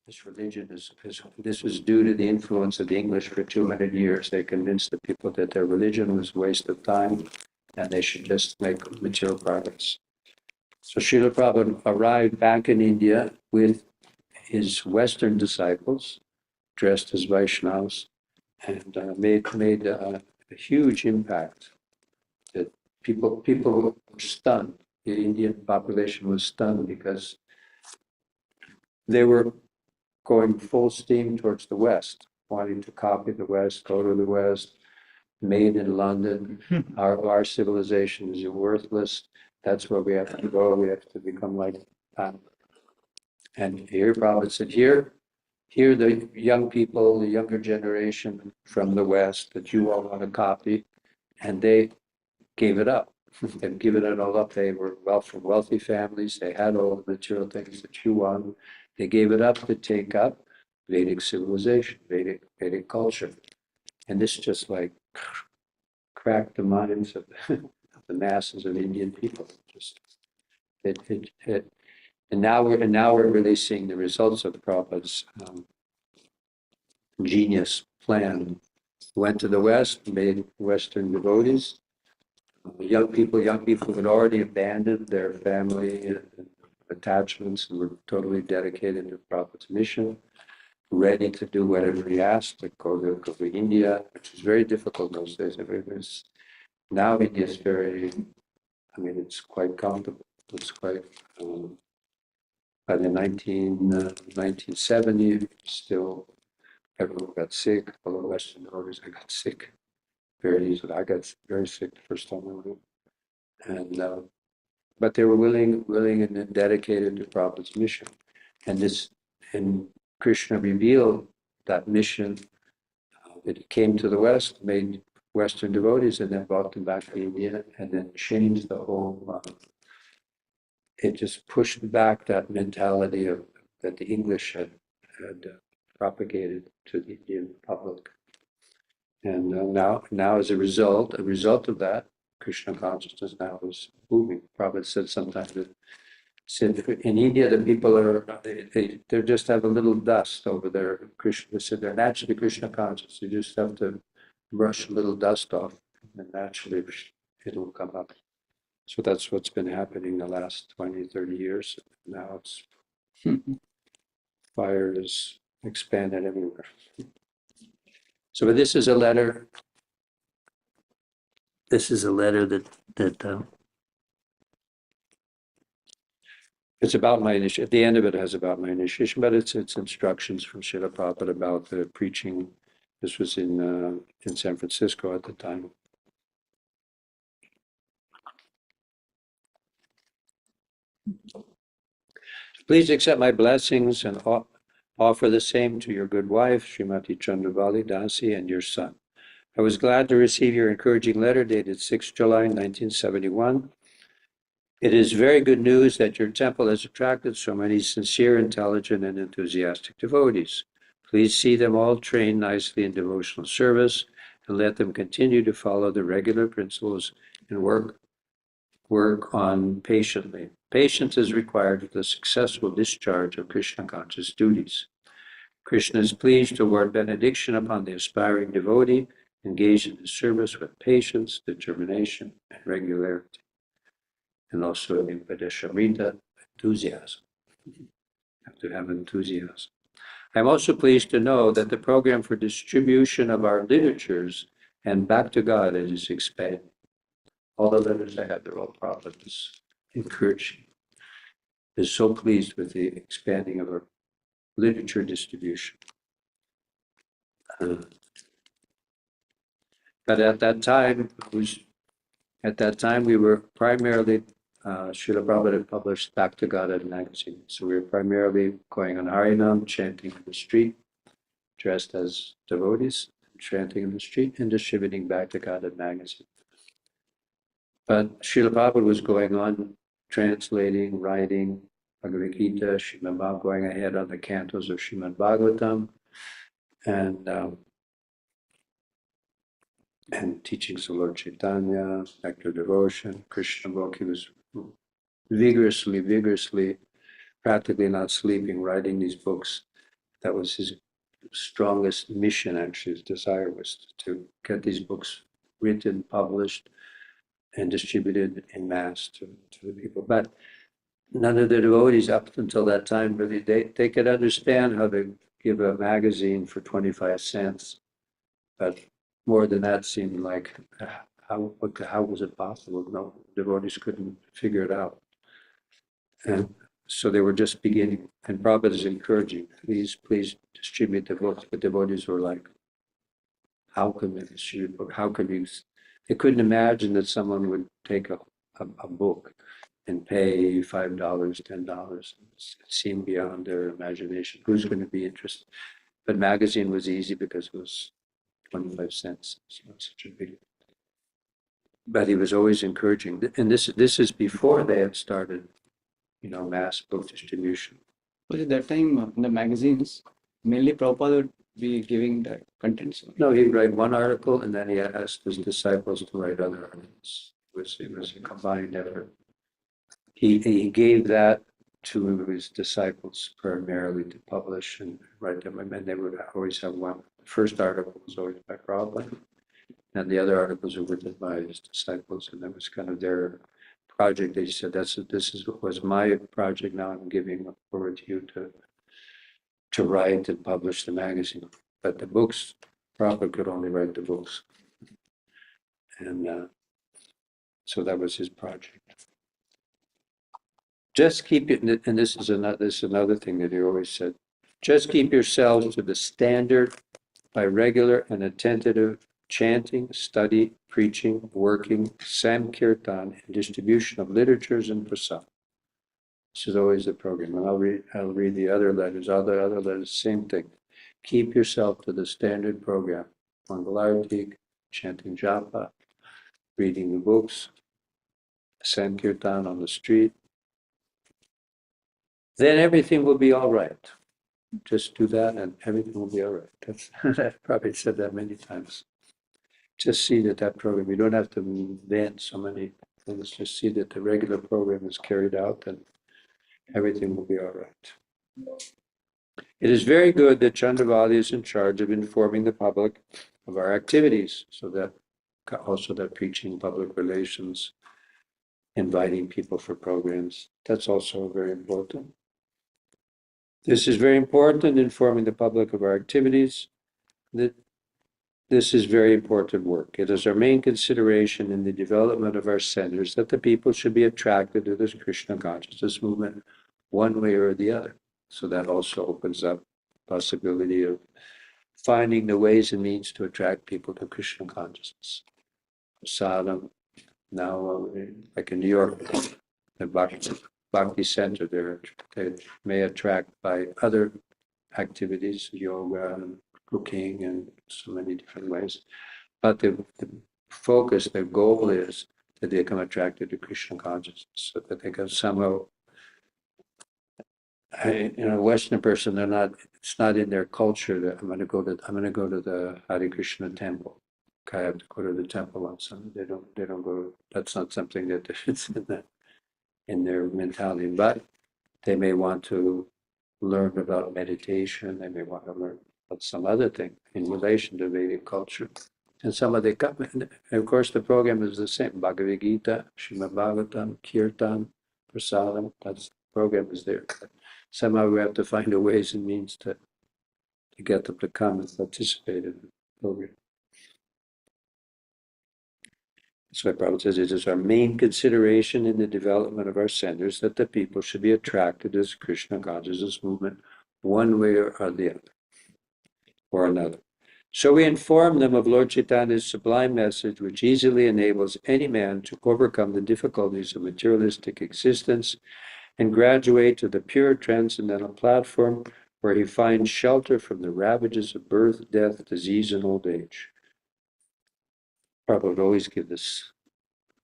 this religion this was due to the influence of the English for 200 years. They convinced the people that their religion was a waste of time and they should just make material progress. So Srila Prabhupada arrived back in India with his Western disciples, dressed as Vaishnavas, and made a huge impact. That people were stunned. The Indian population was stunned because they were going full steam towards the West, wanting to copy the West, go to the West, made in London. Our civilization is worthless. That's where we have to go. We have to become like that. And here, Prabhupada said, here the young people, the younger generation from the West that you all want to copy, and they gave it up. They've given it all up. They were from wealthy families. They had all the material things that you want. They gave it up to take up Vedic civilization, Vedic culture. And this just like cracked the minds of the masses of Indian people. Just and now we're really seeing the results of Prabhupada's genius plan. Went to the West, made Western devotees. Young people had already abandoned their family attachments and were totally dedicated to Prabhupada's mission, ready to do whatever he asked, to go to India, which was very difficult in those days. Now India is it's quite comfortable. It's quite, by the 1970, still everyone got sick. All the Western devotees, I got sick very easily. I got very sick the first time I went. And but they were willing and dedicated to Prabhupada's mission. And Krishna revealed that mission. It came to the West, made Western devotees, and then brought them back to India, and then changed the whole. It just pushed back that mentality that the English had propagated to the Indian public. And now as a result of that, Krishna consciousness now is moving. Prabhupada said sometimes that in India, the people they just have a little dust over their Krishna. They said they're naturally Krishna conscious. You just have to brush a little dust off, and naturally it'll come up. So that's what's been happening the last 20, 30 years. Now it's fire is expanded everywhere. So this is a letter. This is a letter that it's about my initiation. At the end of it has about my initiation, but it's instructions from Srila Prabhupada about the preaching. This was in San Francisco at the time. Please accept my blessings and offer the same to your good wife, Srimati Chandravali Dasi, and your son. I was glad to receive your encouraging letter dated 6 July 1971. It is very good news that your temple has attracted so many sincere, intelligent, and enthusiastic devotees. Please see them all trained nicely in devotional service and let them continue to follow the regular principles and work on patiently. Patience is required for the successful discharge of Krishna conscious duties. Krishna is pleased to award benediction upon the aspiring devotee engaged in his service with patience, determination, and regularity. And also in Padeshamrita, enthusiasm. You have to have enthusiasm. I'm also pleased to know that the program for distribution of our literatures and back to God is expanding. All the letters I have, they're all Prabhupada's encouraging. Is so pleased with the expanding of our literature distribution. But at that time, we were primarily, Srila Prabhupada had published Back to God magazine. So we were primarily going on Harinam, chanting in the street, dressed as devotees, chanting in the street, and distributing Back to God magazine. But Srila Prabhupada was going on translating, writing Bhagavad Gita, Srimad Bhagavatam, going ahead on the cantos of Srimad Bhagavatam, and teachings of Lord Chaitanya, Nectar Devotion, Krishna book. He was vigorously, practically not sleeping, writing these books. That was his strongest mission, actually. His desire was to get these books written, published, and distributed in mass to the people. But none of the devotees up until that time really, they could understand how to give a magazine for 25 cents, but more than that seemed like, how was it possible? No, devotees couldn't figure it out. And so they were just beginning, and Prabhupada is encouraging, please distribute the books. But devotees were like, how can we distribute book? How could you? They couldn't imagine that someone would take a book and pay $5, $10. It seemed beyond their imagination. Who's going to be interested? But magazine was easy because it was 25 cents. It's not such a big. But he was always encouraging, and this is before they had started, mass book distribution. But at that time, in the magazines, mainly Prabhupada would be giving the contents. No, he'd write one article and then he asked his disciples to write other articles. It was a combined effort. He gave that to his disciples primarily to publish and write them, and they would always have one. The first article was always by Prabhupada, and the other articles were written by his disciples, and that was kind of their project. They said, was my project. Now I'm giving over to you to write and publish the magazine. But the books, Prabhupada could only write the books, and so that was his project. Just keep it, and this is another thing that he always said. Just keep yourselves to the standard by regular and attentive chanting, study, preaching, working, sankirtan, and distribution of literatures and prasad. This is always the program. And I'll read the other letters. All the other letters, same thing. Keep yourself to the standard program. Mangalarti, chanting japa, reading the books, sankirtan on the street. Then everything will be all right. Just do that and everything will be all right. I've probably said that many times. Just see that program, you don't have to invent so many things, just see that the regular program is carried out and everything will be all right. It is very good that Chandravali is in charge of informing the public of our activities, so that also that preaching, public relations, inviting people for programs, that's also very important. This is very important, informing the public of our activities. This is very important work. It is our main consideration in the development of our centers that the people should be attracted to this Krishna consciousness movement one way or the other. So that also opens up possibility of finding the ways and means to attract people to Krishna consciousness. Sadham, now like in New York, the Bhakti Center, they may attract by other activities, yoga and cooking and so many different ways. But the focus, their goal is that they become attracted to Krishna consciousness, so that they can somehow, a Western person, it's not in their culture that I'm going to go to the Hare Krishna temple. I have to go to the temple on Sunday. They don't go. That's not something that it's in their mentality. But they may want to learn about meditation. They may want to learn about some other thing in relation to Vedic culture. And some of of course, the program is the same. Bhagavad Gita, Srimad Bhagavatam, Kirtan, Prasadam. That's the program is there. But somehow we have to find a ways and means to get them to come and participate in the program. That's why Prabhupada says it is our main consideration in the development of our centers that the people should be attracted to this Krishna consciousness movement one way or the other, or another. So we inform them of Lord Chaitanya's sublime message, which easily enables any man to overcome the difficulties of materialistic existence and graduate to the pure transcendental platform where he finds shelter from the ravages of birth, death, disease, and old age. Prabhupada would always give this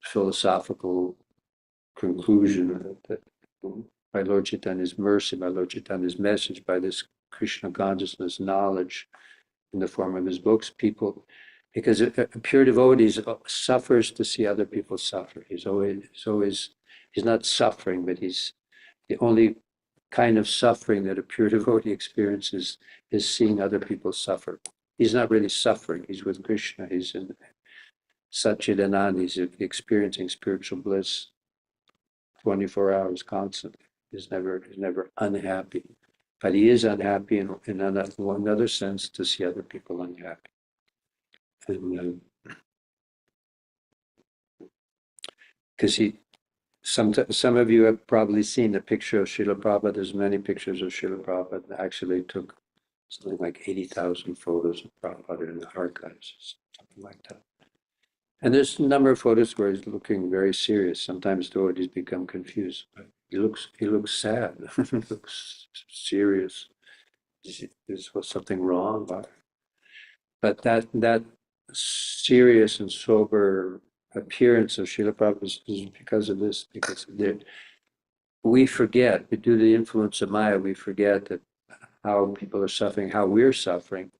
philosophical conclusion that by Lord Chaitanya's mercy, by Lord Chaitanya's message, by this Krishna consciousness knowledge in the form of his books, people, because a pure devotee suffers to see other people suffer. He's not suffering, but he's the only kind of suffering that a pure devotee experiences is seeing other people suffer. He's not really suffering. He's with Krishna. He's in Satchidananda. He's experiencing spiritual bliss 24 hours constantly. He's never unhappy. But he is unhappy in another sense to see other people unhappy. And because some of you have probably seen the picture of Srila Prabhupada. There's many pictures of Srila Prabhupada. Actually took something like 80,000 photos of Prabhupada in the archives, something like that. And there's a number of photos where he's looking very serious. Sometimes devotees become confused. He looks sad. He looks serious. Is something wrong? But that serious and sober appearance of Srila Prabhupada is because of this, because we forget, due to the influence of Maya, we forget that how people are suffering, how we're suffering.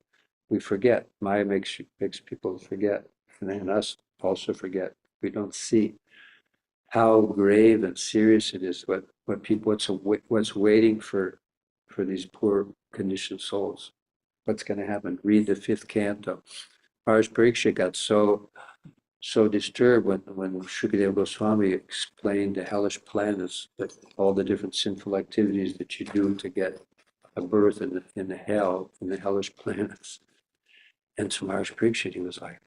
We forget. Maya makes people forget, and then us also forget. We don't see how grave and serious it is. What's waiting for these poor conditioned souls. What's going to happen? Read the 5th canto. Maharaj Pariksha got so disturbed when Shukadeva Goswami explained the hellish planets, that all the different sinful activities that you do to get a birth in the hellish planets. And so Maharaj Parikshit, he was like,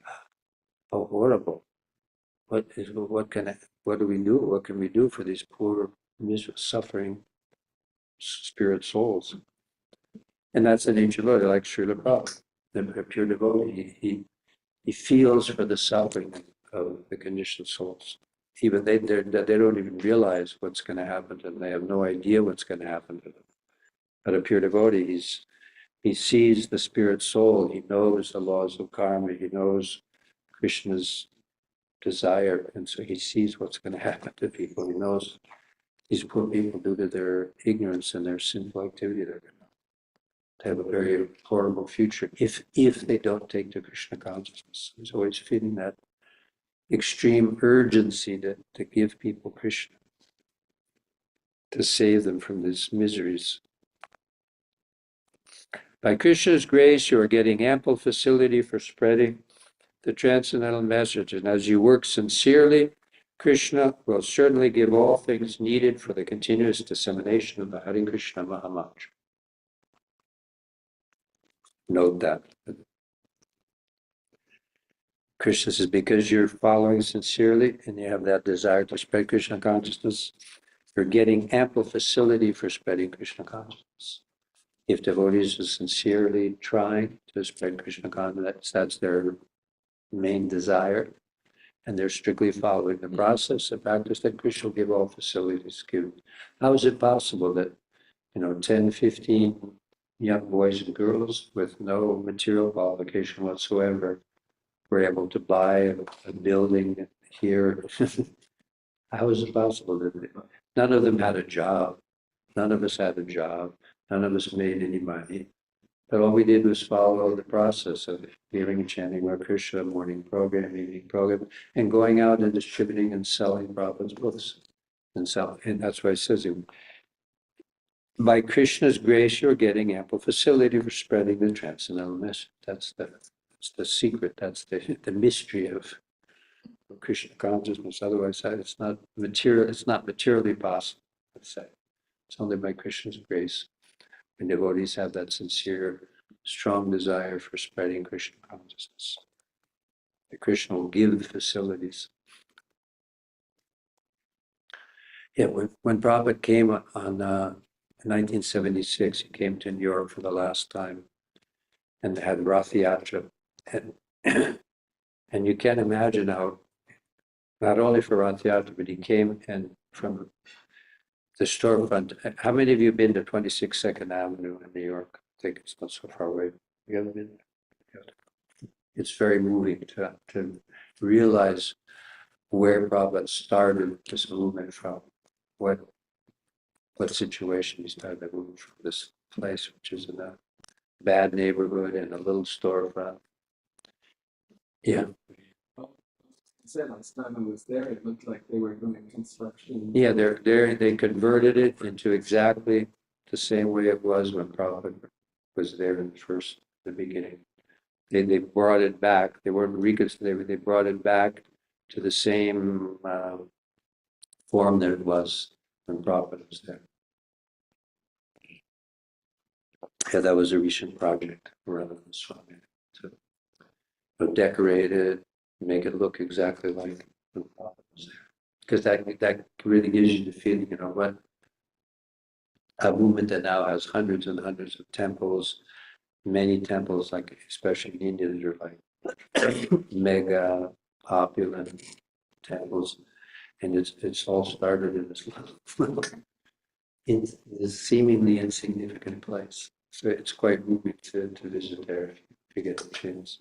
"Oh, horrible! What do we do? What can we do for these poor, suffering spirit souls?" And that's an ancient devotee, like Srila Prabhupada, the pure devotee. He feels for the suffering of the conditioned souls. Even they don't even realize what's going to happen to them. They have no idea what's going to happen to them. But a pure devotee, he sees the spirit soul. He knows the laws of karma. He knows Krishna's desire, and so he sees what's going to happen to people. He knows these poor people, due to their ignorance and their sinful activity, they're going to have a very horrible future if they don't take to Krishna consciousness. He's always feeling that extreme urgency to give people Krishna, to save them from these miseries. By Krishna's grace, you are getting ample facility for spreading the transcendental message, and as you work sincerely, Krishna will certainly give all things needed for the continuous dissemination of the Hare Krishna Mahamantra. Note that. Krishna says, because you're following sincerely and you have that desire to spread Krishna consciousness, you're getting ample facility for spreading Krishna consciousness. If devotees are sincerely trying to spread Krishna consciousness, that's their main desire, and they're strictly following the process of practice, that Krishna will give all facilities given. How is it possible that 10, 15 young boys and girls with no material qualification whatsoever were able to buy a building here? How is it possible that none of them had a job? None of us had a job. None of us made any money. But all we did was follow the process of hearing and chanting Hare Krishna, morning program, evening program, and going out and distributing and selling Prabhupada's books. And that's why it says, by Krishna's grace, you're getting ample facility for spreading the transcendental message. That's the secret. That's the mystery of Krishna consciousness. Otherwise, it's not material. It's not materially possible. Let's say it's only by Krishna's grace. And devotees have that sincere, strong desire for spreading Krishna consciousness. The Krishna will give the facilities. Yeah, when Prabhupada came in 1976, he came to New York for the last time and had Rath Yatra. And, and you can't imagine how, not only for Rath Yatra, but he came and from the storefront. How many of you have been to 26 Second Avenue in New York? I think it's not so far away. You haven't been there? It's very moving to realize where Prabhupada started this movement from, what situation he started the movement from, this place, which is in a bad neighborhood and a little storefront. Yeah. Said last time I was there, it looked like they were doing construction. Yeah, they converted it into exactly the same way it was when Prabhupada was there in the beginning. They brought it back. They weren't they brought it back to the same form that it was when Prabhupada was there. Yeah, that was a recent project rather than Swami. To decorate it, make it look exactly like when Prabhupada was there. Because that really gives you the feeling, you know, what a movement that now has hundreds and hundreds of temples, many temples, like especially in India, that are like mega opulent temples, and it's all started in this little in this seemingly insignificant place. So it's quite moving to visit there if you get the chance.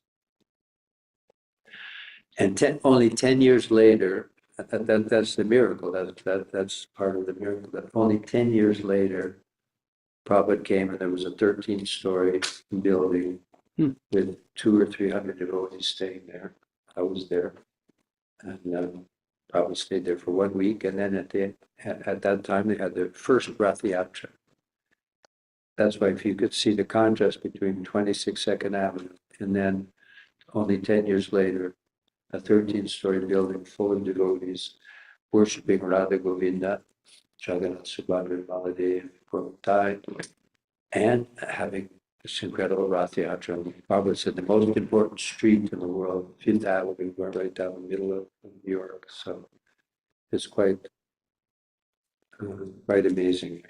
And only 10 years later, that's the miracle. That's part of the miracle. That only 10 years later, Prabhupada came and there was a 13-story building with 200 or 300 devotees staying there. I was there, and Prabhupada stayed there for 1 week. And then at that time, they had the first Rath Yatra. That's why if you could see the contrast between 26 Second Avenue and then only 10 years later, a 13-story building full of devotees worshiping Radha Govinda, Jagannath Subhadra Baladev, Prabhupada, and having this incredible Rath Yatra. Prabhupada said the most important street in the world, Fifth Avenue, right down the middle of New York. So it's quite amazing.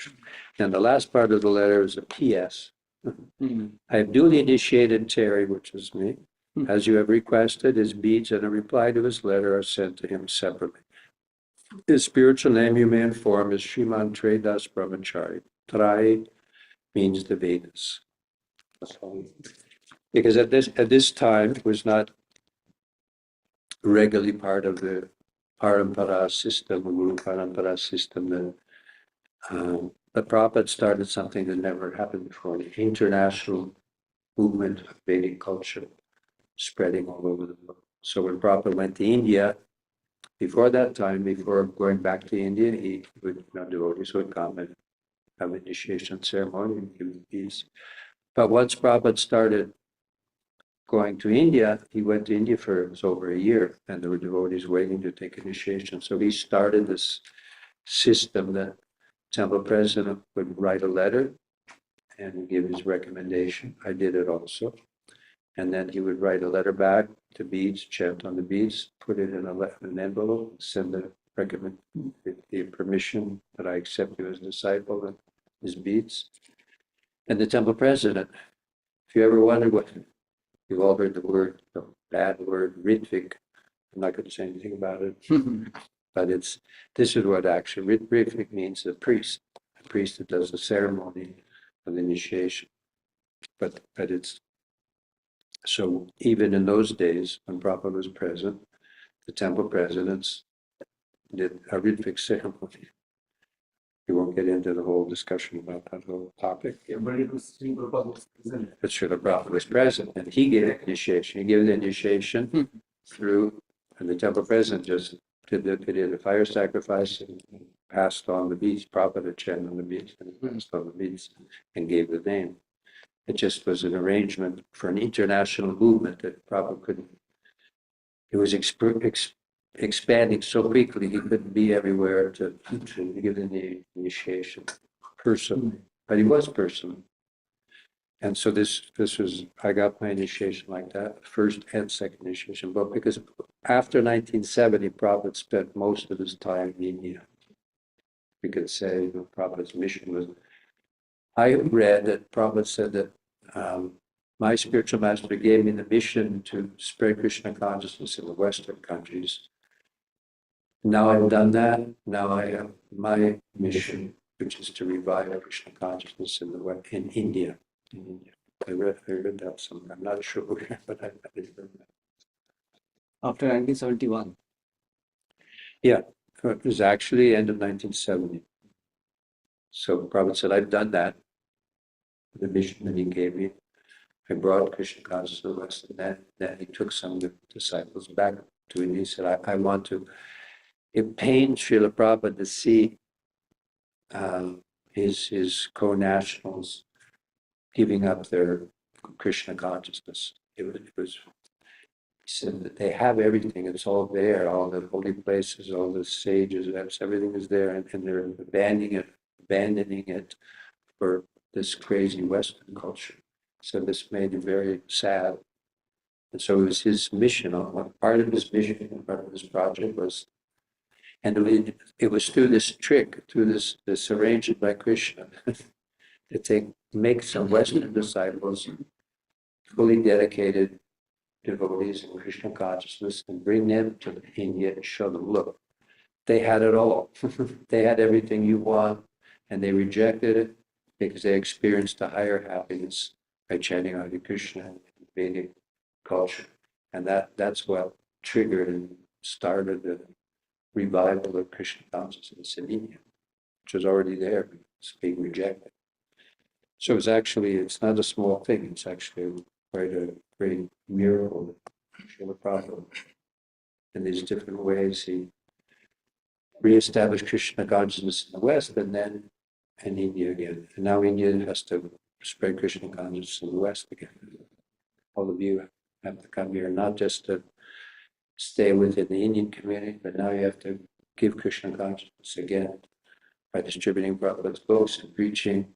And the last part of the letter is a P.S. I have duly initiated Trai, which is me, as you have requested. His beads and a reply to his letter are sent to him separately. His spiritual name, you may inform, is Sriman Trai Das Brahmachari. Trai means the Vedas. Because at this time, it was not regularly part of the Parampara system, the Guru Parampara system. The Prabhupada started something that never happened before, the international movement of Vedic culture spreading all over the world. So when Prabhupada went to India, before that time, before going back to India, he would, devotees would come and have an initiation ceremony and give peace. But once Prabhupada started going to India, he went to India for it was over a year, and there were devotees waiting to take initiation. So he started this system that temple president would write a letter and give his recommendation. I did it also. And then he would write a letter back to beads, chant on the beads, put it in an envelope, send the permission that I accept you as a disciple and his beads. And the temple president, if you ever wondered what, you've all heard the bad word, Ritvik. I'm not going to say anything about it, but this is what actually Ritvik means, a priest that does the ceremony of initiation. But it's, so even in those days, when Prabhupada was present, the temple presidents did a Ritvik ceremony. We won't get into the whole discussion about that whole topic. Yeah, but it was Sri Prabhupada was present. But Srila Prabhupada was present, and he gave the initiation. He gave the initiation through, and the temple president just did a fire sacrifice and passed on the beads. Prabhupada chanted on the beads and passed on the beads and gave the name. It just was an arrangement for an international movement that Prabhupada couldn't. It was expanding so quickly he couldn't be everywhere to give the initiation personally, but he was personal. And so this was, I got my initiation like that, first and second initiation. But because after 1970, Prabhupada spent most of his time in India. We could say Prabhupada's mission was. I read that Prabhupada said that my spiritual master gave me the mission to spread Krishna consciousness in the Western countries. Now I've done that. Now I have my mission, which is to revive Krishna consciousness in India. In India. I read that somewhere. I'm not sure where, but I read that. After 1971. Yeah, it was actually end of 1970. So Prabhupada said, I've done that. The mission that he gave me. I brought Krishna consciousness to the West, and then he took some of the disciples back to India. He said, I want to. It pained Srila Prabhupada to see his co-nationals giving up their Krishna consciousness. It was he said that they have everything, it's all there, all the holy places, all the sages, everything is there, and they're abandoning it for this crazy Western culture. So this made him very sad. And so it was his mission, part of his mission, and part of his project was, and it was through this trick, through this arrangement by Krishna, to make some Western disciples fully dedicated devotees in Krishna consciousness and bring them to India and show them, look, they had it all. They had everything you want, and they rejected it because they experienced a higher happiness by chanting Hare Krishna and Vedic culture. And that's what triggered and started the revival of Krishna consciousness in India, which was already there, but it's being rejected. So it's not a small thing, it's actually quite a great miracle that Srila Prabhupada, in these different ways, he reestablished Krishna consciousness in the West and then in India again. And now India has to spread Krishna consciousness in the West again. All of you have to come here, not just to stay within the Indian community, but now you have to give Krishna consciousness again by distributing Prabhupada's books and preaching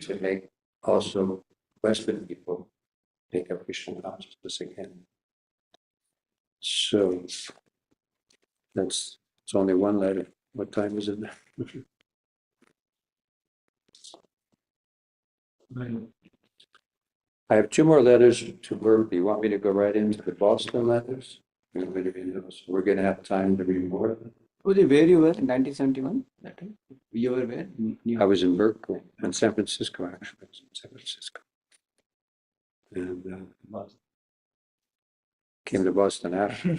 to make also Western people take up Krishna consciousness again. So it's only one letter. What time is it now? I have two more letters to Berkeley. You want me to go right into the Boston letters? We're going to have time to read more of them. Where you were in 1971? That time? You were where? I was in Berkeley, in San Francisco, actually. I was in San Francisco. And came to Boston after.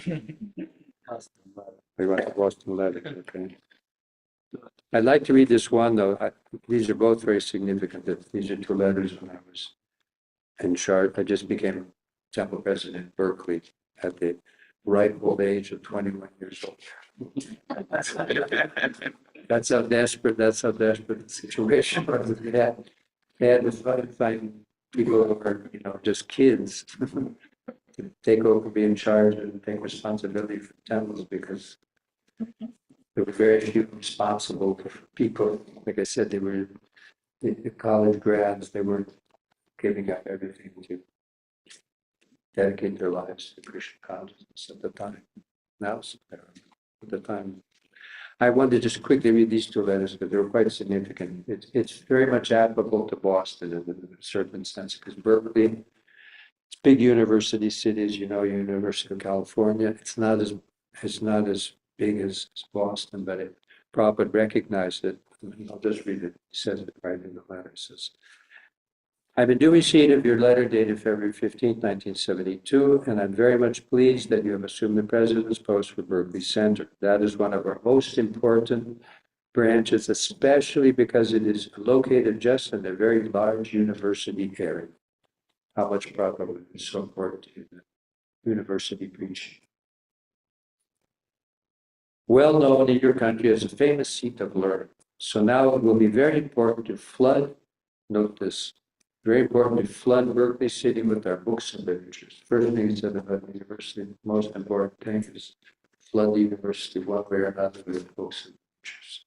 We went to Boston 11, okay. I'd like to read this one, though. These are both very significant. These are two letters when I was in charge. I just became temple president at Berkeley at the ripe old age of 21 years old. That's how desperate the situation was. They had to find people who were, just kids to take over, be in charge, and take responsibility for temples because there were very few responsible people. Like I said, they were the college grads. They weren't giving up everything to dedicate their lives to Krishna consciousness at the time. Now, at the time, I wanted to just quickly read these two letters because they were quite significant. It's very much applicable to Boston in a certain sense because Berkeley, it's big university cities, University of California. It's not as big as Boston, but Prabhupada recognized it. I'll just read it. He says it right in the letter. It says, I've been due receipt of your letter dated February 15th, 1972, and I'm very much pleased that you have assumed the president's post for Berkeley Center. That is one of our most important branches, especially because it is located just in a very large university area. How much Prabhupada is so important to the university preaching. Well known in your country as a famous seat of learning. So now it will be very important to flood, note this, very important to flood Berkeley City with our books and literatures. First thing he said about the university, the most important thing is flood the university one way or another with books and literatures.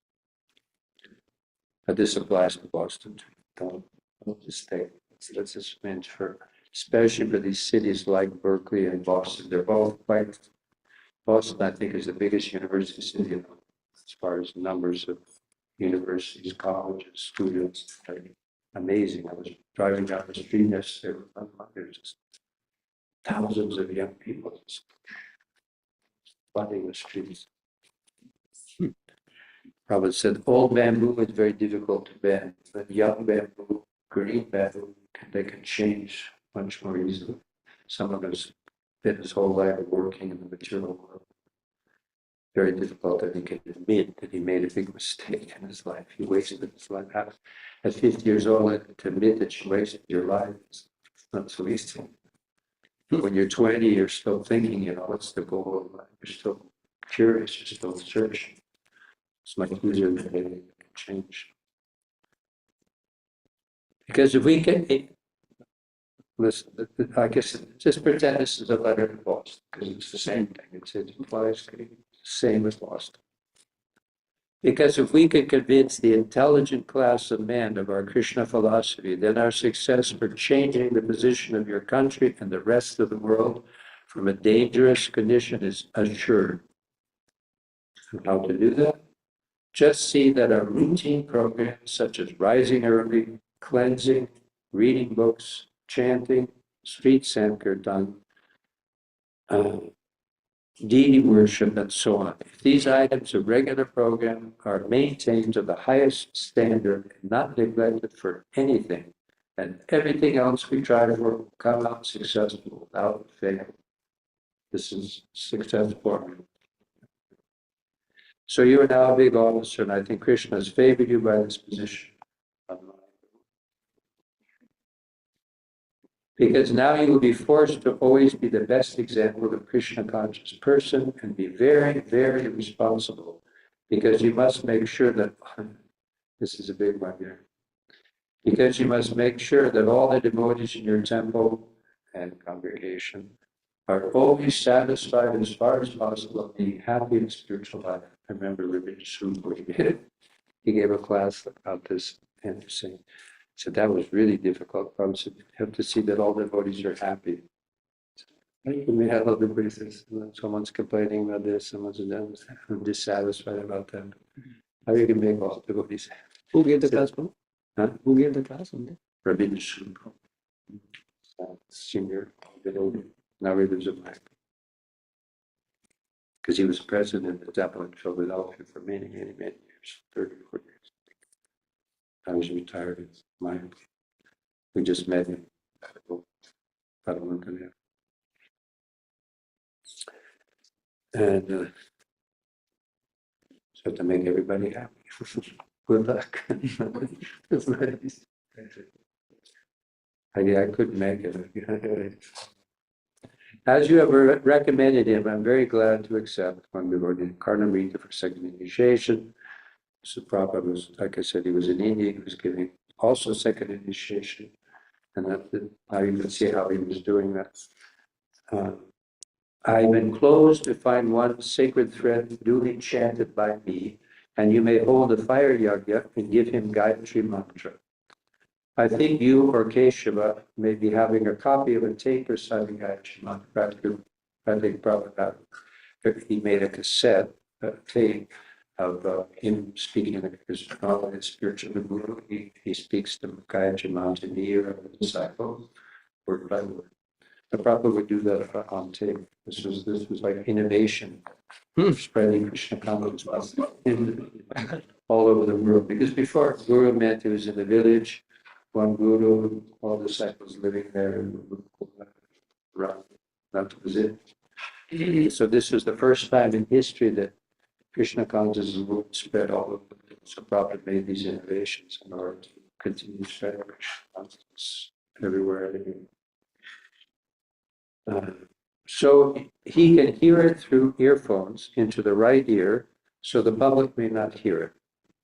But this applies to Boston too. Don't just take, that's just meant for, especially for these cities like Berkeley and Boston. They're both quite, Boston, I think, is the biggest university city as far as numbers of universities, colleges, students. Amazing. I was driving down the street yesterday. There's just thousands of young people just flooding the streets. Prabhupada said, old bamboo is very difficult to bend, but young bamboo, green bamboo, they can change much more easily. Someone who's spent his whole life working in the material world, very difficult that he can admit that he made a big mistake in his life. He wasted his life. At 50 years old, to admit that you wasted your life is not so easy. When you're 20, you're still thinking, what's the goal of life? You're still curious, you're still searching. It's much easier than anything can change. Because if we can, listen, I guess, just pretend this is a letter to Boston, because it's the same thing. It implies the same as Boston. Because if we could convince the intelligent class of men of our Krishna philosophy, then our success for changing the position of your country and the rest of the world from a dangerous condition is assured. And how to do that? Just see that our routine programs such as rising early, cleansing, reading books, chanting, street sankirtan, deity worship, and so on. If these items of regular program are maintained to the highest standard and not neglected for anything, and everything else we try to work will come out successful without fail. This is success formula. So you are now a big officer, and I think Krishna has favored you by this position. Because now you will be forced to always be the best example of Krishna conscious person and be very, very responsible. Because you must make sure that, this is a big one here, because you must make sure that all the devotees in your temple and congregation are always satisfied as far as possible being happy in spiritual life. I remember Rabbi Shubu, he gave a class about this and saying, so that was really difficult. I said, you have to see that all devotees are happy. We had everybody says, someone's complaining about this, someone's dissatisfied about that. How you can make all devotees happy? Who gave the class, bro? Huh? Who gave the class on that? Rabbi Shubu, senior devotee. Now he lives in Black. Because he was president of Temple in Philadelphia for many, many, many years, 34 years. I was retired in mine. We just met him about a month and a half. And so to make everybody happy. Good luck. I couldn't make it. As you have recommended him, I'm very glad to accept one devotee, Karnamrita, for second initiation. So Prabhupada was, like I said, he was in India, he was giving also second initiation. And now you can see how he was doing that. I've enclosed to find one sacred thread duly chanted by me, and you may hold a fire yagya and give him Gayatri mantra. I think you or Keshava may be having a copy of a tape reciting Gayatri mantra. I think Prabhupada, he made a cassette, a tape of him speaking in his spiritual guru. He speaks the Gayatri mantra in the ear of the disciple, word by word. The Prabhupada would do that on tape. This was like innovation, spreading Krishna consciousness all over the world. Because before Guru meant he was in the village, one Guru, all disciples living there, around. That was it. So this was the first time in history that Krishna consciousness would spread all over. So Prabhupada made these innovations in order to continue spreading Krishna consciousness everywhere. So he can hear it through earphones into the right ear, so the public may not hear it.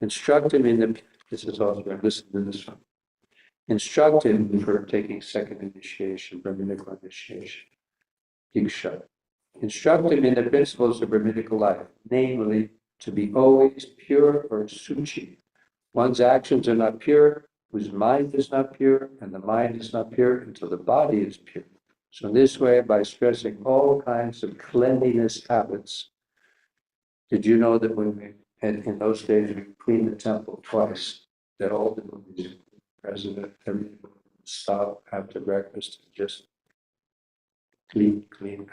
Instruct him in the, this is also, listen to this one. Instruct him for taking second initiation, Brahminical initiation, Diksha. Instruct him in the principles of Brahminical life, namely, to be always pure or suchi. One's actions are not pure, whose mind is not pure, and the mind is not pure until the body is pure. So in this way, by stressing all kinds of cleanliness habits, did you know that when we, in those days, we cleaned the temple twice, that all the president, everything would stop after breakfast and just clean the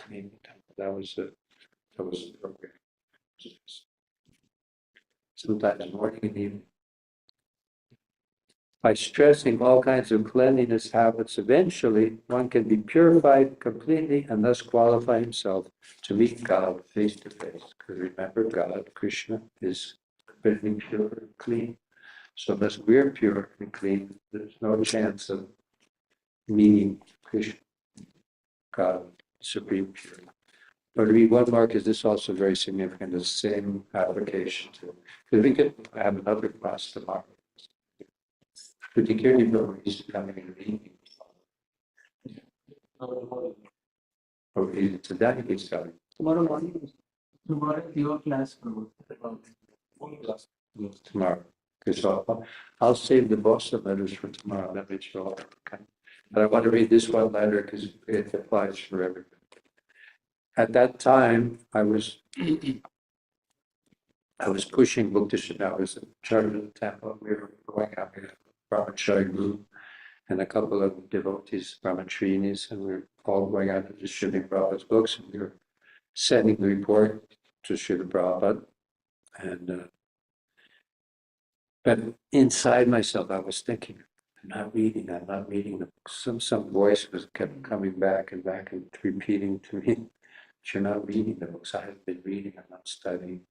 temple. That was the program. Sometimes morning and evening. By stressing all kinds of cleanliness habits, eventually one can be purified completely and thus qualify himself to meet God face to face. Because remember, God, Krishna, is completely pure and clean. So unless we're pure and clean, there's no chance of meeting Krishna, God, supreme pure. But to read one more, because this is also very significant, the same application to, because we could have another class tomorrow. particularly devotees coming and reading. Or is it today he's coming? Tomorrow morning. Tomorrow your class. Tomorrow. Because I'll save the Boston letters for tomorrow. That makes you all okay. But I want to read this one letter because it applies for everybody. At that time, I was pushing book distribution. I was in charge of the temple. We were going out with Brahmachari group and a couple of devotees, Brahmacharis, and we were all going out and distributing Prabhupada's books. And we were sending the report to Srila Prabhupada. And but inside myself, I was thinking, I'm not reading the books. Some voice was kept coming back and repeating to me, you're not reading the books. I have been reading, I'm not studying.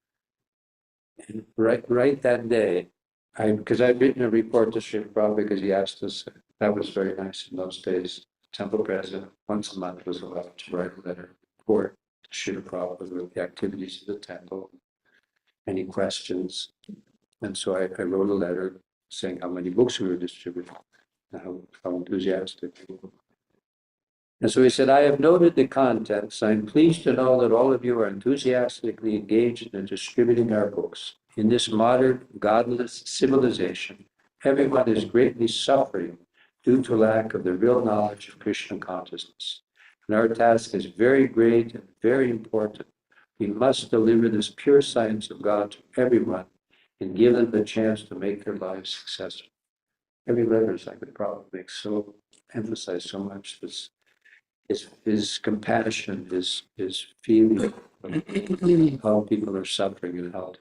And right that day, because I'd written a report to Srila Prabhupada because he asked us, that was very nice in those days. Temple president once a month was allowed to write a letter report to Srila Prabhupada with the activities of the temple, any questions. And so I wrote a letter saying how many books we were distributing, and how enthusiastic we were. And so he said, I have noted the contents. I'm pleased to know that all of you are enthusiastically engaged in distributing our books. In this modern, godless civilization, everyone is greatly suffering due to lack of the real knowledge of Krishna consciousness. And our task is very great and very important. We must deliver this pure science of God to everyone and give them the chance to make their lives successful. Every letter is like the Prabhupada makes emphasize so much this his compassion, his feeling of how people are suffering and how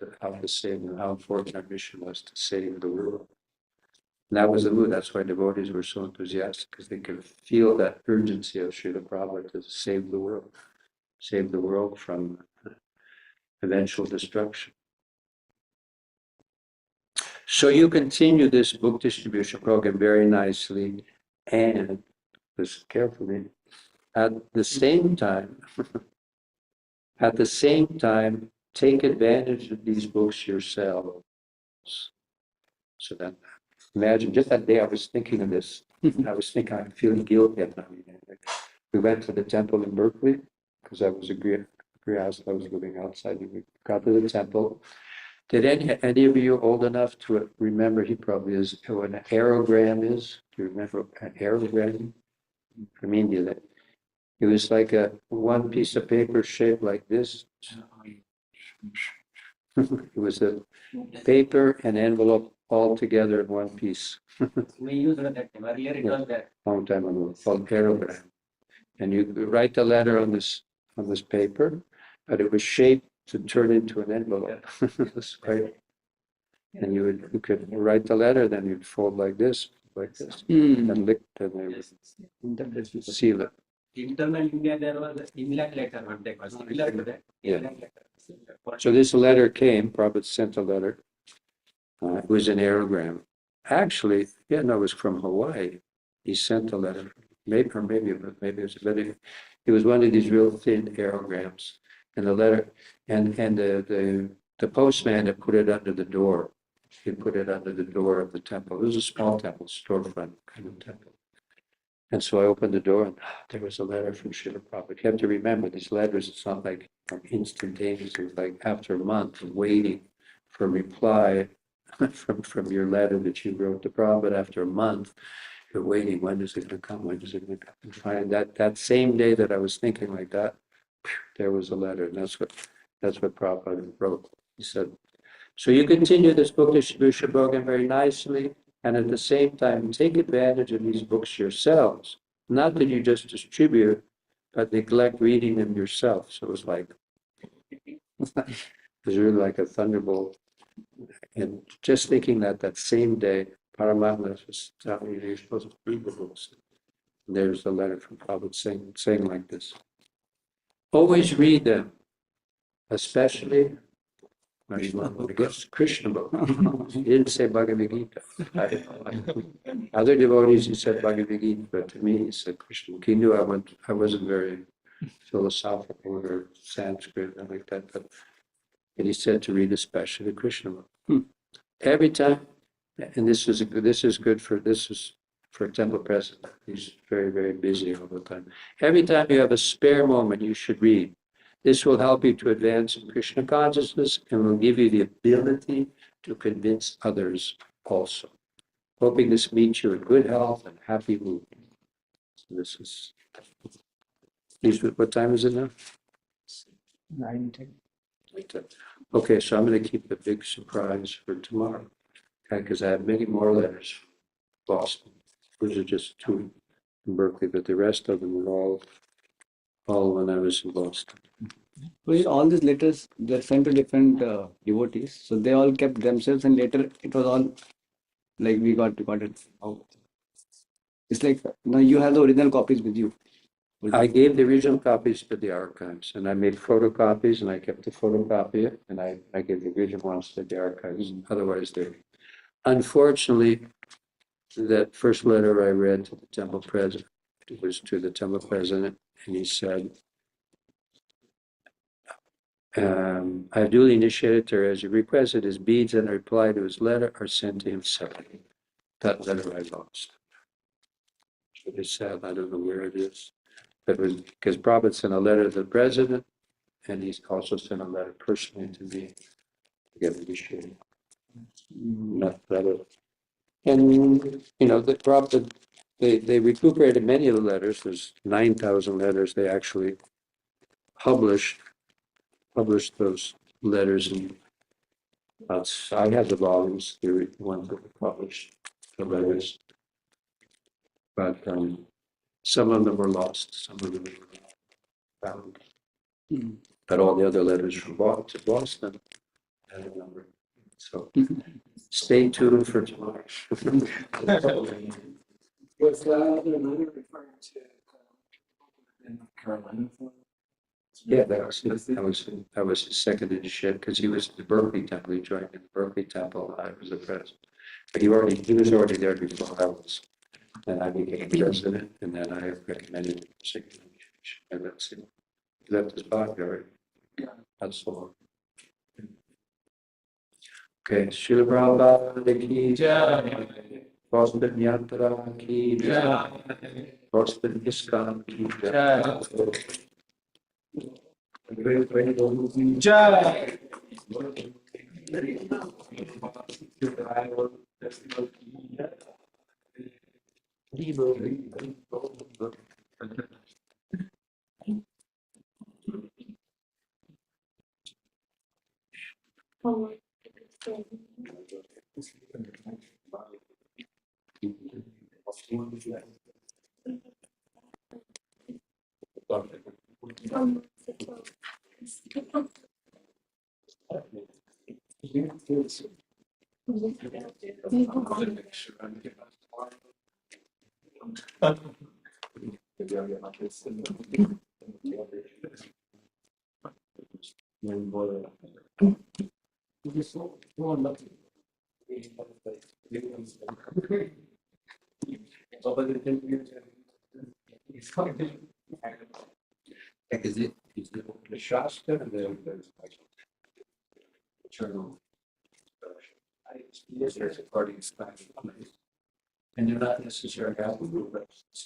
to save them, how important our mission was to save the world. And that was the mood. That's why devotees were so enthusiastic, because they could feel that urgency of Srila Prabhupada to save the world from eventual destruction. So you continue this book distribution program very nicely, and listen carefully. At the same time, take advantage of these books yourselves. So that, imagine, just that day I was thinking of this. I was thinking, I'm feeling guilty. We went to the temple in Berkeley, because I was a grihasta, I was living outside. We got to the temple. Did any of you old enough to remember, he probably is, what an aerogram is? Do you remember an aerogram? From India. It was like one piece of paper shaped like this. It was a paper and envelope all together in one piece. We used that earlier, it was there. Long time ago, called aerogram. And you could write the letter on this paper, but it was shaped to turn into an envelope. Right? And you could write the letter, then you'd fold like this, and lick, and they would seal it. Internal India, there was inland letter, what they call similar to that. Yeah. Inland letter. So this letter came, Prabhupada sent a letter. It was an aerogram. Actually, it was from Hawaii. He sent a letter, maybe it was a letter. It was one of these real thin aerograms. And the letter, and the postman had put it under the door. He put it under the door of the temple. It was a small temple, storefront kind of temple. And so I opened the door and there was a letter from Srila Prabhupada. You have to remember these letters, it's not like instantaneous. It's like after a month of waiting for a reply from your letter that you wrote to Prabhupada. After a month, you're waiting, when is it going to come? When is it going to come? And finally, that same day that I was thinking like that, there was a letter. And that's what Prabhupada wrote. He said, so you continue this book distribution program very nicely. And at the same time, take advantage of these books yourselves. Not that you just distribute, but neglect reading them yourself. So it was like, it was really like a thunderbolt. And just thinking that same day, Paramatma was telling you, you're supposed to read the books. And there's a letter from Prabhupada saying like this. Always read them, especially I guess Krishna book. He didn't say Bhagavad Gita. Other devotees, he said Bhagavad Gita, but to me, he said Krishna book. He knew I wasn't very philosophical or Sanskrit and like that, but he said to read especially the Krishna book. Every time And this is good for, this is for temple president. He's very, very busy all the time. Every time you have a spare moment, you should read. This will help you to advance in Krishna consciousness and will give you the ability to convince others also. Hoping this meets you in good health and happy mood. So this is, what time is it now? 9:10. Okay, so I'm going to keep the big surprise for tomorrow. Okay, because I have many more letters from Boston. Those are just two in Berkeley, but the rest of them were all when I was in Boston. Well, all these letters they're sent to different devotees, so they all kept themselves, and later it was all like we got it out. It's like now you have the original copies with you. I gave the original copies to the archives, and I made photocopies, and I kept the photocopy, and I gave the original ones to the archives. Otherwise, they're unfortunately that first letter I read to the temple president was to the temple president, and he said, I have duly initiated her as you requested. His beads and a reply to his letter are sent to him separately. That letter I lost. It's sad. I don't know where it is. That was because Prabhupada sent a letter to the president, and he's also sent a letter personally to me to get initiated. Not letter. And the Prabhupada, they recuperated many of the letters. There's 9,000 letters. They actually published those letters, and I have the volumes, the ones that were published, the letters, but some of them were lost, some of them were found. But all the other letters from Boston, I remember. So stay tuned for tomorrow. Was the other letter referring to in North Carolina? Yeah, that was his second initiate because he was at the Berkeley Temple. He joined in the Berkeley Temple. I was the president, but he was already there before I was, and I became president, and then I recommended him for second initiation, and that's it. He left his body already. That's all. Okay, Srila Prabhupada ki jai, Boston Yatra ki jai, Boston ISKCON ki jai. Jai. Is it the Shasta and the eternal? Yes, there's a party. And they're not necessarily